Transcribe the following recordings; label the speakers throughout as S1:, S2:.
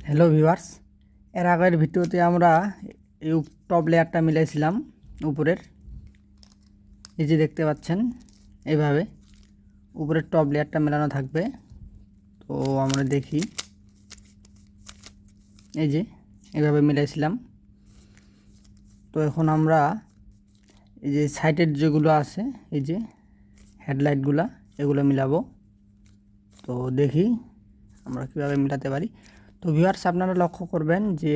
S1: Hello viewers, এর আগের ভিডিওতে আমরা এই টপ লেয়ারটা মিলাইছিলাম উপরের। এই যে দেখতে পাচ্ছেন এইভাবে উপরের টপ লেয়ারটা মেলানো থাকবে। তো আমরা দেখি, এই যে এইভাবে মিলাইছিলাম। তো এখন আমরা এই যে সাইডের যেগুলো আছে, এই যে হেডলাইটগুলা, এগুলো মিলাবো। তো দেখি আমরা কীভাবে মিলাতে পারি। তো ভিউয়ার্স, আপনারা লক্ষ্য করবেন যে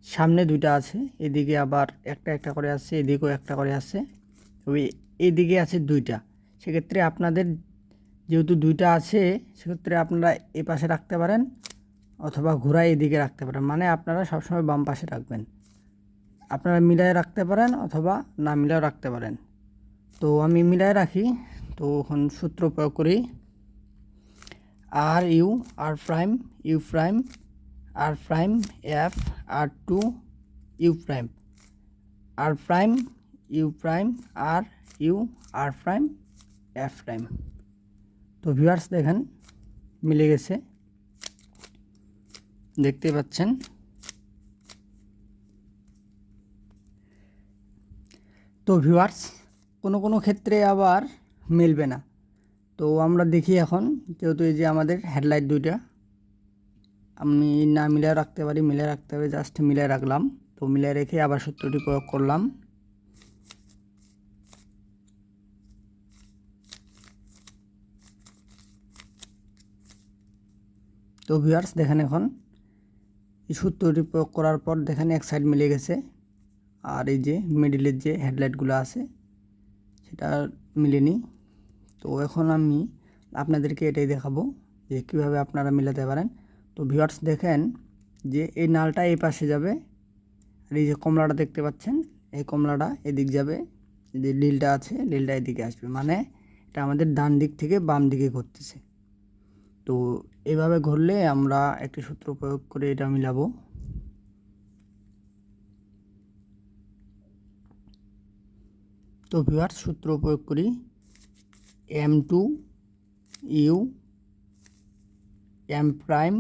S1: সামনে দুইটা আছে, এদিকে আবার একটা একটা করে আছে, এদিকেও একটা করে আছে, তবে এইদিকে আছে দুইটা। সেক্ষেত্রে আপনাদের যেহেতু দুইটা আছে, সেক্ষেত্রে আপনারা এই পাশে রাখতে পারেন অথবা ঘোরায় এদিকে রাখতে পারেন। মানে আপনারা সবসময় বাম পাশে রাখবেন। আপনারা মিলায় রাখতে পারেন অথবা না মিলায় রাখতে পারেন। তো আমি মিলায় রাখি। তো এখন সূত্র প্রয়োগ করি। R prime U prime R prime F R2 U prime R prime U prime R U R prime F prime. তো ভিউয়ার্স দেখেন মিলে গেছে, দেখতে পাচ্ছেন। তো ভিউয়ার্স, কোনো কোনো ক্ষেত্রে আবার মিলবে না। তো আমরা দেখি এখন, যেহেতু এই যে আমাদের হেডলাইট দুইটা, আমি না মিলিয়ে রাখতে পারি, মিলিয়ে রাখতে পারি, জাস্ট মিলিয়ে রাখলাম। তো মিলিয়ে রেখে আবার সূত্রটি প্রয়োগ করলাম। তো ভিউয়ার্স দেখেন, এখন এই সূত্রটি প্রয়োগ করার পর দেখেন এক সাইড মিলে গেছে, আর এই যে মিডিলের যে হেডলাইটগুলো আছে সেটা মিলেনি। তো এখন আমি আপনাদেরকে এটাই দেখাবো যে কীভাবে আপনারা মিলাতে পারেন। তো ভিউয়ার্স দেখেন যে এই নালটা এই পাশে যাবে, আর এই যে কমলাটা দেখতে পাচ্ছেন, এই কমলাটা এদিক যাবে, এই যে নীলটা আছে, নীলটা এদিকে আসবে। মানে এটা আমাদের ডান দিক থেকে বাম দিকে ঘুরতেছে। তো এভাবে ঘুরলে আমরা একটি সূত্র প্রয়োগ করে এটা মিলাবো। তো ভিউয়ার্স, সূত্র প্রয়োগ করি। M2 U M prime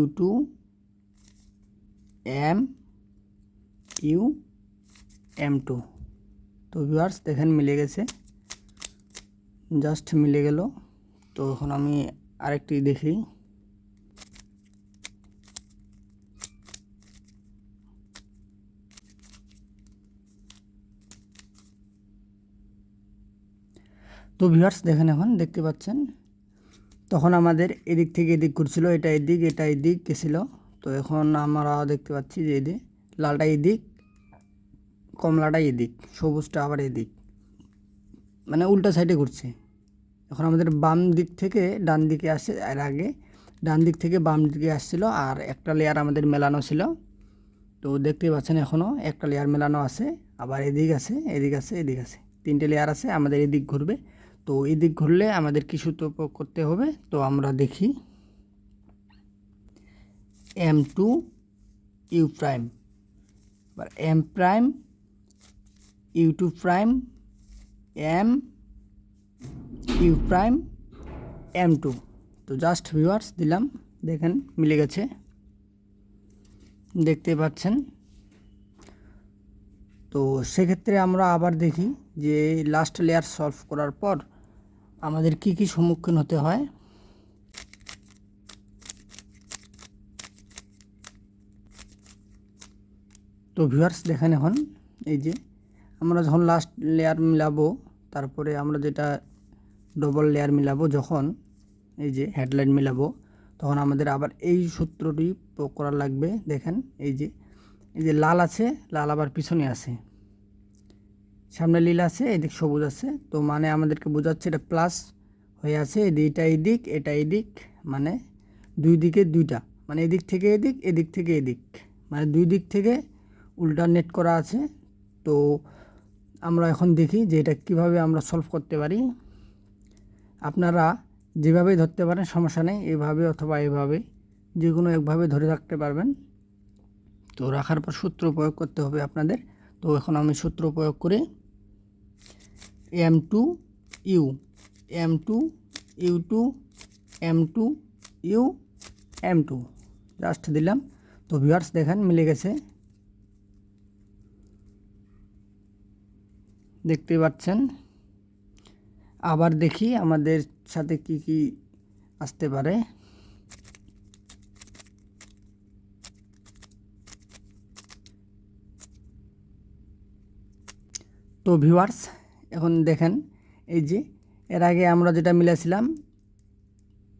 S1: U2 M U M2। তো ভিউয়ার্স দেখেন মিলে গেছে, জাস্ট মিলে গেল। তো এখন আমি আরেকটি দেখি। তো ভিউয়ার্স দেখেন, এখন দেখতে পাচ্ছেন, তখন আমাদের এদিক থেকে এদিক ঘুরছিল, এটা এদিক এটা এদিক গেছিল। তো এখন আমরা দেখতে পাচ্ছি যে এদিক লালটা এদিক, কমলাটা এদিক, সবুজটা আবার এদিক, মানে উল্টা সাইডে ঘুরছে। এখন আমাদের বাম দিক থেকে ডান দিকে আসছে, এর আগে ডান দিক থেকে বাম দিকে আসছিল, আর একটা লেয়ার আমাদের মেলানো ছিল। তো দেখতে পাচ্ছেন এখনও একটা লেয়ার মেলানো আছে, আবার এদিক আছে, এদিক আছে, এদিক আছে, তিনটে লেয়ার আছে। আমাদের এদিক ঘুরবে। তো এদিক ঘুরলে আমাদের কি সূত্র প্রয়োগ করতে হবে? তো আমরা দেখি। M2 ইউ প্রাইম, এবার M prime U2 prime M you prime M2। তো জাস্ট ভিউয়ার্স দিলাম, দেখেন মিলে গেছে, দেখতে পাচ্ছেন। তো সেক্ষেত্রে আমরা আবার দেখি যে লাস্ট লেয়ার সলভ করার পর আমাদের কি কি সম্মুখীন হতে হয়। তো ভিউয়ার্স দেখেন, এখন এই যে আমরা যখন লাস্ট লেয়ার মিলাবো, তারপরে আমরা যেটা ডবল লেয়ার মিলাবো, যখন এই যে হেডলাইট মিলাবো, তখন আমাদের আবার এই সূত্রটি প্রয়োগ করা লাগবে। দেখেন এই যে লাল আছে, লাল আবার পিছনে আছে, সামনে নীল আছে, এদিক সবুজ আছে। তো মানে আমাদেরকে বোঝাচ্ছে এটা প্লাস হয়ে আছে, এটা এদিক এটা এদিক, মানে দুই দিকে দুইটা, মানে এদিক থেকে এদিক, এদিক থেকে এদিক, মানে দুই দিক থেকে উল্টারনেট করা আছে। তো আমরা এখন দেখি যে এটা কীভাবে আমরা সলভ করতে পারি। আপনারা যেভাবেই ধরতে পারেন, সমস্যা নেই, এভাবে অথবা এভাবে, যে কোনো একভাবে ধরে রাখতে পারবেন। তো রাখার পর সূত্র প্রয়োগ করতে হবে আপনাদের। তো এখন আমি সূত্র প্রয়োগ করি। M2 you M2 U2 M2 you M2 just দিলাম। তো ভিউয়ার্স দেখেন মিলে গেছে, দেখতে পাচ্ছেন। আবার দেখি আমাদের সাথে কি কি আসতে পারে। তো ভিউয়ার্স এখন দেখেন এই যে এর আগে আমরা যেটা মিলেছিলাম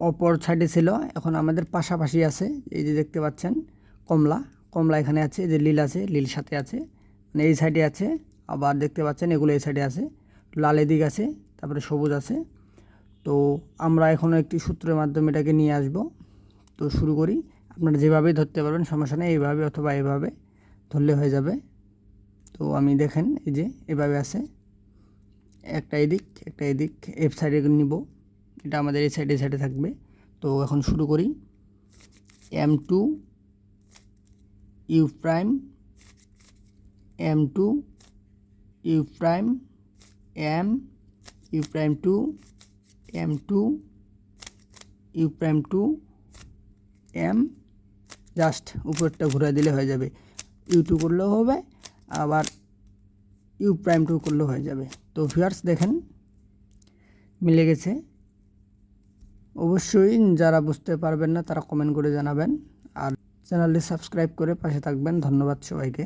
S1: অপর সাইডে ছিল, এখন আমাদের পাশাপাশি আছে। এই যে দেখতে পাচ্ছেন কমলা, কমলা এখানে আছে, এই যে লীল আছে, লীল সাথে আছে, মানে এই সাইডে আছে। আবার দেখতে পাচ্ছেন এগুলো এই সাইডে আছে, লাল এদিক আছে, তারপরে সবুজ আছে। তো আমরা এখনও একটি সূত্রের মাধ্যমে এটাকে নিয়ে আসব। তো শুরু করি। আপনারা যেভাবেই ধরতে পারবেন, সমস্যা নেই, এইভাবে অথবা এইভাবে ধরলে হয়ে যাবে। তো আমি দেখেন এই যে এভাবে আছে, একটা এদিক একটা এদিক, এফ সাইডে নিব, এটা আমাদের এই সাইডে থাকবে। তো এখন শুরু করি। M2 you prime, M2 you prime, M you prime 2, M2 you prime 2, M, just উপরটা ঘুরে দিলে হয়ে যাবে। U2 করলেও হবে, আবার ইউ প্রাইম 2 করলেও হয়ে যাবে। তো ভিউয়ার্স দেখেন মিলে গেছে। অবশ্যই যারা বুঝতে পারবেন না তারা কমেন্ট করে জানাবেন, আর চ্যানেলটি সাবস্ক্রাইব করে পাশে থাকবেন। ধন্যবাদ সবাইকে।